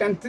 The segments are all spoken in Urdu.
10th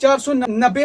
490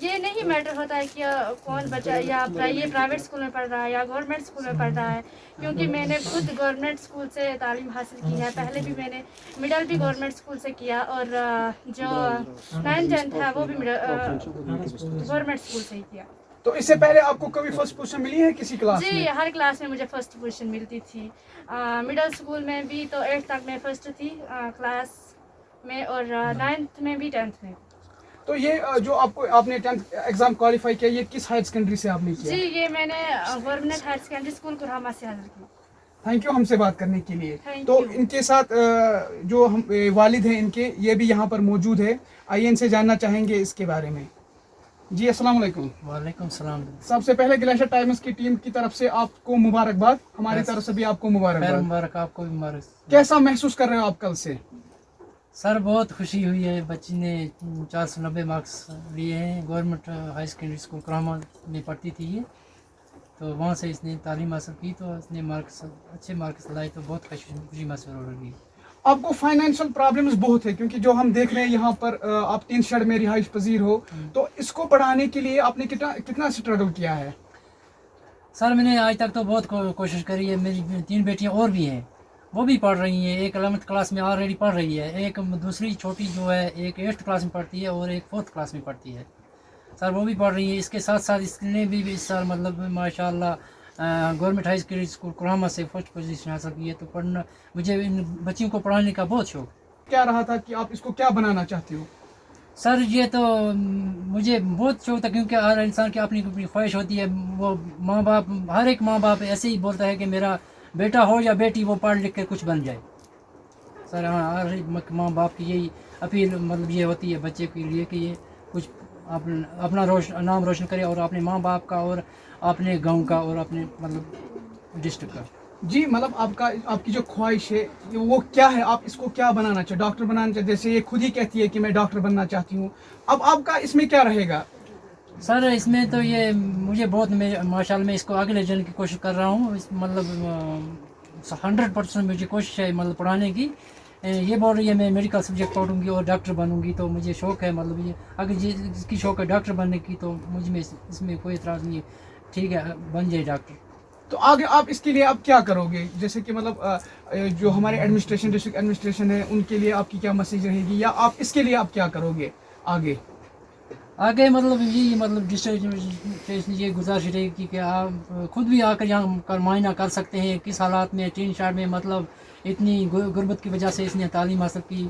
یہ نہیں میٹر ہوتا ہے کہ کون بچہ یا یہ پرائیویٹ اسکول میں پڑھ رہا ہے یا گورنمنٹ اسکول میں پڑھ رہا ہے، کیونکہ میں نے خود گورنمنٹ اسکول سے تعلیم حاصل کی ہے. پہلے بھی میں نے مڈل بھی گورنمنٹ اسکول سے کیا، اور جو 9th 10th ہے وہ بھی گورنمنٹ اسکول سے ہی کیا. تو اس سے پہلے آپ کو کبھی فرسٹ پوزیشن ملی ہے کسی کلاس جی، میں؟ ہر کلاس میں مجھے فرسٹ پوزیشن ملتی تھی. مڈل اسکول میں بھی تو 8th تک میں فرسٹ تھی کلاس میں، اور 9th میں بھی 10th میں. تو یہ جو آپ نے 10th ایگزام کوالیفائی کیا، یہ کس ہائر سیکنڈری سے آپ نے کیا؟ جی، یہ میں نے گورنمنٹ ہائر سیکنڈری اسکول کرہامہ سے حاصل کی. تھینک یو ہم سے بات کرنے کے لیے. Thank تو you. ان کے ساتھ جو والد ہیں ان کے، یہ بھی یہاں پر موجود ہے. آئیے ان سے جاننا چاہیں گے اس کے بارے میں. جی السلام علیکم. وعلیکم السلام. سب سے پہلے گلیشر ٹائمز کی ٹیم کی طرف سے آپ کو مبارکباد، ہماری طرف سے بھی آپ کو خیر مبارکباد. مبارک، آپ کو بھی مبارک. کیسا محسوس کر رہے ہو آپ کل سے؟ سر بہت خوشی ہوئی ہے، بچی نے 490 مارکس لیے ہیں. گورنمنٹ ہائی سیکنڈری اسکول کرہامہ میں پڑھتی تھی یہ، تو وہاں سے اس نے تعلیم حاصل کی، تو اس نے اچھے مارکس لائے، تو بہت خوشی محسوس ہو رہی ہے. آپ کو فائنینشیل پرابلمز بہت ہے، کیونکہ جو ہم دیکھ رہے ہیں یہاں پر آپ 3 شیڈ میں رہائش پذیر ہو، تو اس کو پڑھانے کے لیے آپ نے کتنا اسٹرگل کیا ہے؟ سر میں نے آج تک تو بہت کوشش کری ہے. میری 3 بیٹیاں اور بھی ہیں، وہ بھی پڑھ رہی ہیں. ایک 11th کلاس میں آلریڈی پڑھ رہی ہے، ایک دوسری چھوٹی جو ہے ایک 8th کلاس میں پڑھتی ہے، اور ایک 4th کلاس میں پڑھتی ہے. سر وہ بھی پڑھ رہی ہے. اس کے ساتھ ساتھ اس نے بھی اس سال مطلب ماشاء اللہ گورنمنٹ ہائی سیکنڈری اسکول کرہامہ سے فرسٹ پوزیشن حاصل کی ہے. تو پڑھنا، مجھے ان بچیوں کو پڑھانے کا بہت شوق. کیا رہا تھا کہ آپ اس کو کیا بنانا چاہتے ہو؟ سر یہ تو مجھے بہت شوق تھا، کیونکہ ہر انسان کی اپنی اپنی خواہش ہوتی ہے. وہ ماں باپ، ہر ایک ماں باپ ایسے ہی بولتا ہے کہ میرا بیٹا ہو یا بیٹی وہ پڑھ لکھ کے کچھ بن جائے. سر ہاں، ہر ایک ماں باپ کی یہی اپیل مطلب یہ ہوتی ہے بچے کے لیے کہ یہ کچھ اپنا نام روشن کرے، اور اپنے ماں باپ کا، اور اپنے گاؤں کا، اور اپنے مطلب ڈسٹرکٹ کا. جی مطلب آپ کی جو خواہش ہے وہ کیا ہے؟ آپ اس کو کیا بنانا چاہتے؟ ڈاکٹر بنانا چاہتے؟ جیسے یہ خود ہی کہتی ہے کہ میں ڈاکٹر بننا چاہتی ہوں، اب آپ کا اس میں کیا رہے گا؟ سر اس میں تو یہ مجھے بہت ماشاء اللہ میں اس کو آگے لے جانے کی کوشش کر رہا ہوں. مطلب 100% مجھے کوشش ہے مطلب پڑھانے کی. یہ بول رہی ہے میں میڈیکل سبجیکٹ پڑھوں گی اور ڈاکٹر بنوں گی، تو مجھے شوق ہے مطلب یہ اگر جس کی شوق ہے ڈاکٹر بننے کی، تو مجھ میں اس میں کوئی اعتراض نہیں ہے. ٹھیک ہے، بن جائے ڈاکٹر. تو آگے آپ اس کے لیے آپ کیا کرو گے؟ جیسے کہ مطلب جو ہمارے ایڈمنسٹریشن، ڈسٹرکٹ ایڈمنسٹریشن ہے، ان کے لیے آپ کی کیا میسیج رہے گی، یا آپ اس کے لیے آپ کیا کرو گے آگے مطلب یہی مطلب ڈسٹرکٹ یہ گزارش رہے گی کہ آپ خود بھی آ کر یہاں معائنہ کر سکتے ہیں کس حالات میں 3 شہر میں مطلب اتنی غربت کی وجہ سے اس نے تعلیم حاصل کی.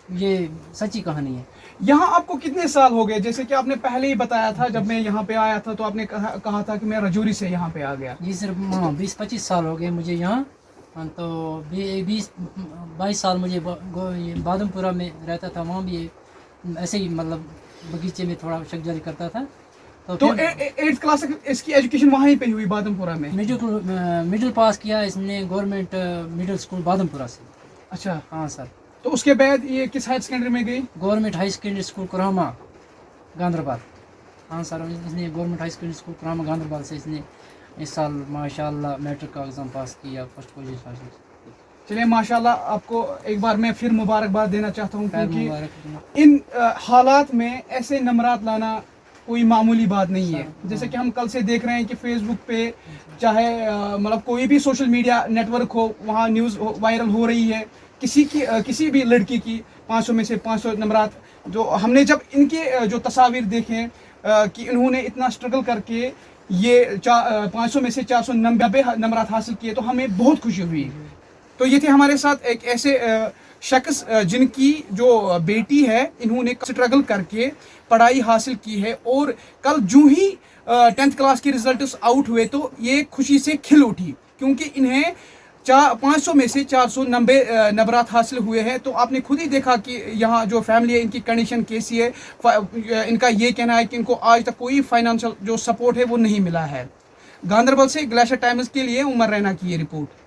یہ سچی کہانی ہے. یہاں آپ کو کتنے سال ہو گئے؟ جیسے کہ آپ نے پہلے ہی بتایا تھا، جب میں یہاں پہ آیا تھا تو آپ نے کہا تھا کہ میں رجوری سے یہاں پہ آ گیا. جی صرف 20-25 سال ہو گئے مجھے یہاں. تو 20-22 سال مجھے بادم پورہ میں رہتا تھا، وہاں بھی ایسے ہی مطلب بغیچے میں تھوڑا شکجاری کرتا تھا. تو 8th کلاس تک اس کی ایجوکیشن وہیں پہ ہوئی بادم پورہ میں؟ مڈل پاس کیا اس نے گورنمنٹ مڈل اسکول بادم پورہ سے. اچھا ہاں سر. تو اس کے بعد یہ کس ہائر سیکنڈری میں گئی؟ Government high secondary school Kurhama Ganderbal. ہاں سر، اس نے government high secondary school Kurhama Ganderbal سے اس نے اس سال ماشاء اللہ میٹرک کا ایگزام پاس کیا، فرسٹ پوزیشن حاصل. چلیے ماشاء اللہ، آپ کو ایک بار میں پھر مبارکباد دینا چاہتا ہوں، کیونکہ ان حالات میں ایسے نمرات لانا کوئی معمولی بات نہیں ہے. جیسے کہ ہم کل سے دیکھ رہے ہیں کہ فیس بک پہ چاہے مطلب کوئی بھی سوشل میڈیا نیٹ ورک ہو، وہاں نیوز وائرل ہو رہی ہے کسی بھی لڑکی کی 500 میں سے 500 نمرات. جو ہم نے جب ان کے جو تصاویر دیکھیں کہ انہوں نے اتنا اسٹرگل کر کے یہ 500 میں سے 490 نمرات حاصل کیے، تو ہمیں بہت خوشی ہوئی. تو یہ تھے ہمارے ساتھ ایک ایسے شخص جن کی جو بیٹی ہے، انہوں نے اسٹرگل کر کے پڑھائی حاصل کی ہے، اور کل جو ہی 10th کلاس کے ریزلٹس آؤٹ ہوئے تو یہ خوشی سے کھل اٹھی، کیونکہ انہیں 500 میں سے 490 نمرات حاصل ہوئے ہیں. تو آپ نے خود ہی دیکھا کہ یہاں جو فیملی ہے ان کی کنڈیشن کیسی ہے. ان کا یہ کہنا ہے کہ ان کو آج تک کوئی فائنانشل جو سپورٹ ہے وہ نہیں ملا ہے. گاندربل سے گلیشر ٹائمز کے لیے عمر رینا کی یہ رپورٹ.